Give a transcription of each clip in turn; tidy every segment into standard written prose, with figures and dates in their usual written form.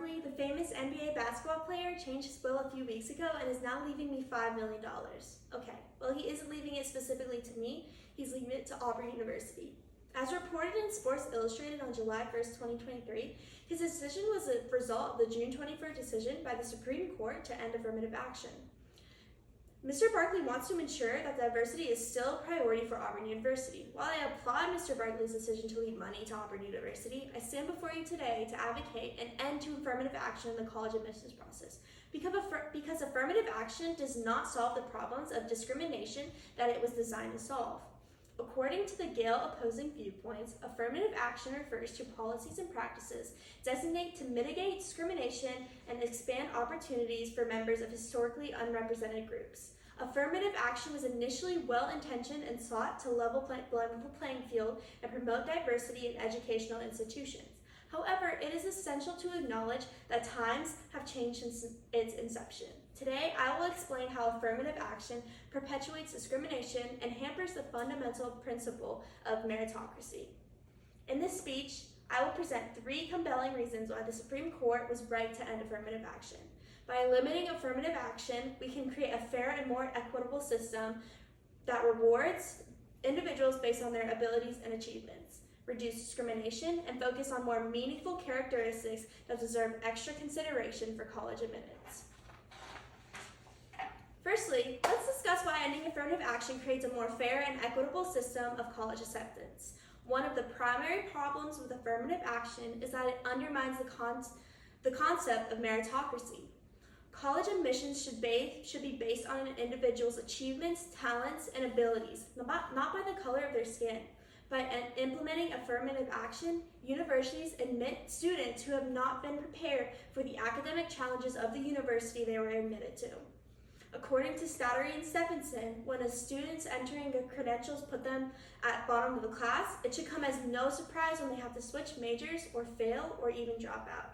Barkley, the famous NBA basketball player, changed his will a few weeks ago and is now leaving me $5 million. Okay, well, he isn't leaving it specifically to me, he's leaving it to Auburn University. As reported in Sports Illustrated on July 1st, 2023, his decision was a result of the June 24th decision by the Supreme Court to end affirmative action. Mr. Barkley wants to ensure that diversity is still a priority for Auburn University. While I applaud Mr. Barkley's decision to leave money to Auburn University, I stand before you today to advocate an end to affirmative action in the college admissions process. Because affirmative action does not solve the problems of discrimination that it was designed to solve. According to the Gale opposing viewpoints, affirmative action refers to policies and practices designate to mitigate discrimination and expand opportunities for members of historically unrepresented groups. Affirmative action was initially well-intentioned and sought to level the playing field and promote diversity in educational institutions. However, it is essential to acknowledge that times have changed since its inception. Today, I will explain how affirmative action perpetuates discrimination and hampers the fundamental principle of meritocracy. In this speech, I will present 3 compelling reasons why the Supreme Court was right to end affirmative action. By limiting affirmative action, we can create a fair and more equitable system that rewards individuals based on their abilities and achievements, reduce discrimination, and focus on more meaningful characteristics that deserve extra consideration for college admittance. Firstly, let's discuss why ending affirmative action creates a more fair and equitable system of college acceptance. One of the primary problems with affirmative action is that it undermines the concept of meritocracy. College admissions should be based on an individual's achievements, talents, and abilities, not by the color of their skin. By implementing affirmative action, universities admit students who have not been prepared for the academic challenges of the university they were admitted to. According to Stottery and Stephenson, when a student's entering their credentials put them at bottom of the class, it should come as no surprise when they have to switch majors or fail or even drop out.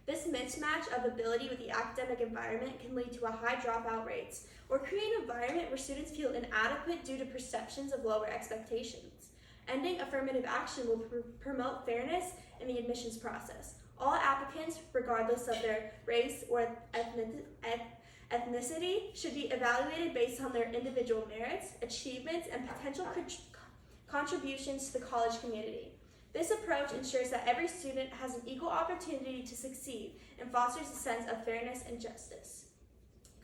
This mismatch of ability with the academic environment can lead to a high dropout rates or create an environment where students feel inadequate due to perceptions of lower expectations. Ending affirmative action will promote fairness in the admissions process. All applicants, regardless of their race or ethnicity, should be evaluated based on their individual merits, achievements, and potential contributions to the college community. This approach ensures that every student has an equal opportunity to succeed and fosters a sense of fairness and justice.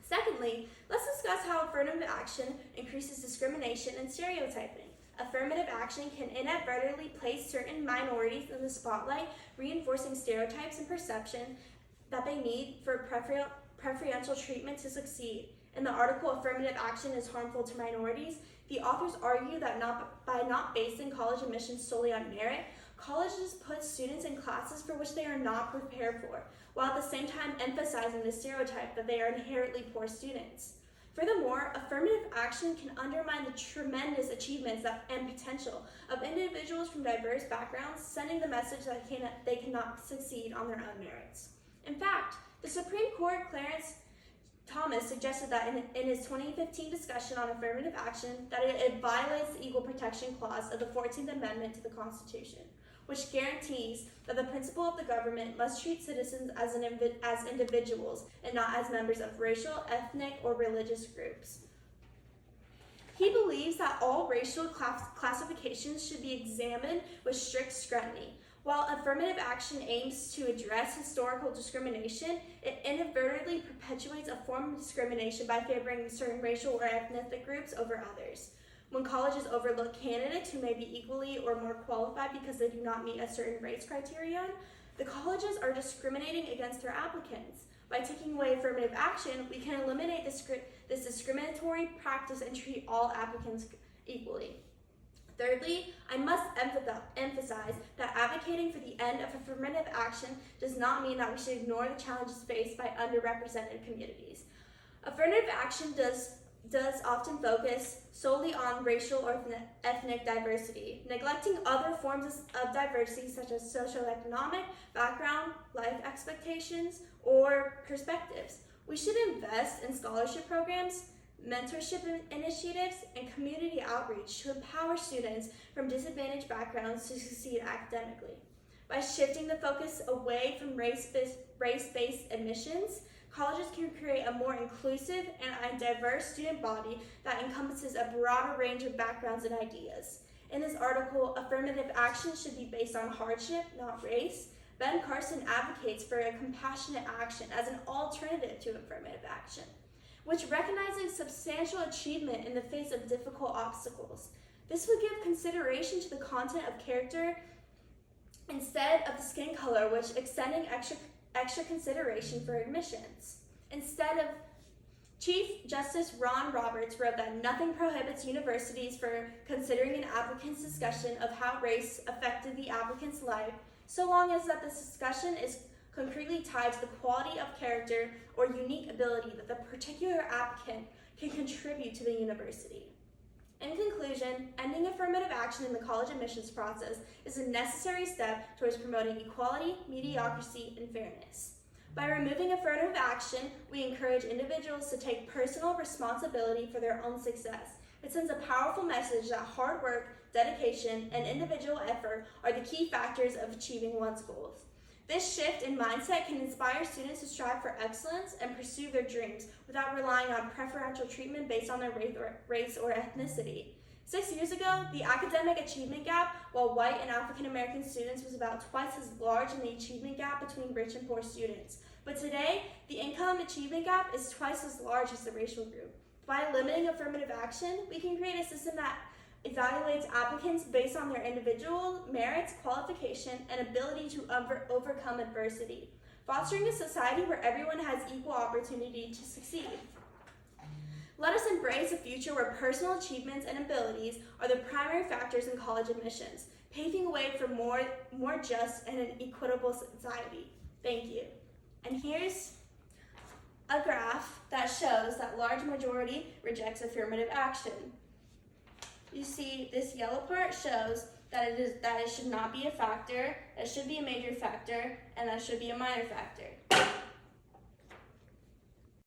Secondly, let's discuss how affirmative action increases discrimination and stereotyping. Affirmative action can inadvertently place certain minorities in the spotlight, reinforcing stereotypes and perception that they need for preferential treatment to succeed. In the article, Affirmative Action is Harmful to Minorities, the authors argue that by not basing college admissions solely on merit, colleges put students in classes for which they are not prepared for, while at the same time emphasizing the stereotype that they are inherently poor students. Furthermore, affirmative action can undermine the tremendous achievements and potential of individuals from diverse backgrounds, sending the message that they cannot succeed on their own merits. In fact, the Supreme Court, Clarence Thomas, suggested that in his 2015 discussion on affirmative action that it violates the Equal Protection Clause of the 14th Amendment to the Constitution, which guarantees that the principle of the government must treat citizens as individuals and not as members of racial, ethnic, or religious groups. He believes that all racial classifications should be examined with strict scrutiny. While affirmative action aims to address historical discrimination, it inadvertently perpetuates a form of discrimination by favoring certain racial or ethnic groups over others. When colleges overlook candidates who may be equally or more qualified because they do not meet a certain race criterion, the colleges are discriminating against their applicants. By taking away affirmative action, we can eliminate this discriminatory practice and treat all applicants equally. Thirdly, I must emphasize that advocating for the end of affirmative action does not mean that we should ignore the challenges faced by underrepresented communities. Affirmative action does often focus solely on racial or ethnic diversity, neglecting other forms of diversity such as socioeconomic background, life expectations, or perspectives. We should invest in scholarship programs, mentorship initiatives, and community outreach to empower students from disadvantaged backgrounds to succeed academically. By shifting the focus away from race-based admissions, colleges can create a more inclusive and diverse student body that encompasses a broader range of backgrounds and ideas. In this article, affirmative action should be based on hardship, not race. Ben Carson advocates for a compassionate action as an alternative to affirmative action, which recognizes substantial achievement in the face of difficult obstacles. This would give consideration to the content of character instead of the skin color, which extending extra consideration for admissions. Instead of Chief Justice Ron Roberts wrote that nothing prohibits universities from considering an applicant's discussion of how race affected the applicant's life, so long as that this discussion is concretely tied to the quality of character or unique ability that the particular applicant can contribute to the university. In conclusion, ending affirmative action in the college admissions process is a necessary step towards promoting equality, mediocrity, and fairness. By removing affirmative action, we encourage individuals to take personal responsibility for their own success. It sends a powerful message that hard work, dedication, and individual effort are the key factors of achieving one's goals. This shift in mindset can inspire students to strive for excellence and pursue their dreams without relying on preferential treatment based on their race or ethnicity. 6 years ago, the academic achievement gap, while white and African American students, was about twice as large in the achievement gap between rich and poor students. But today, the income achievement gap is twice as large as the racial group. By limiting affirmative action, we can create a system that evaluates applicants based on their individual merits, qualification, and ability to overcome adversity, fostering a society where everyone has equal opportunity to succeed. Let us embrace a future where personal achievements and abilities are the primary factors in college admissions, paving the way for more just and an equitable society. Thank you. And here's a graph that shows that large majority rejects affirmative action. You see, this yellow part shows that it should not be a factor, it should be a major factor, and that should be a minor factor.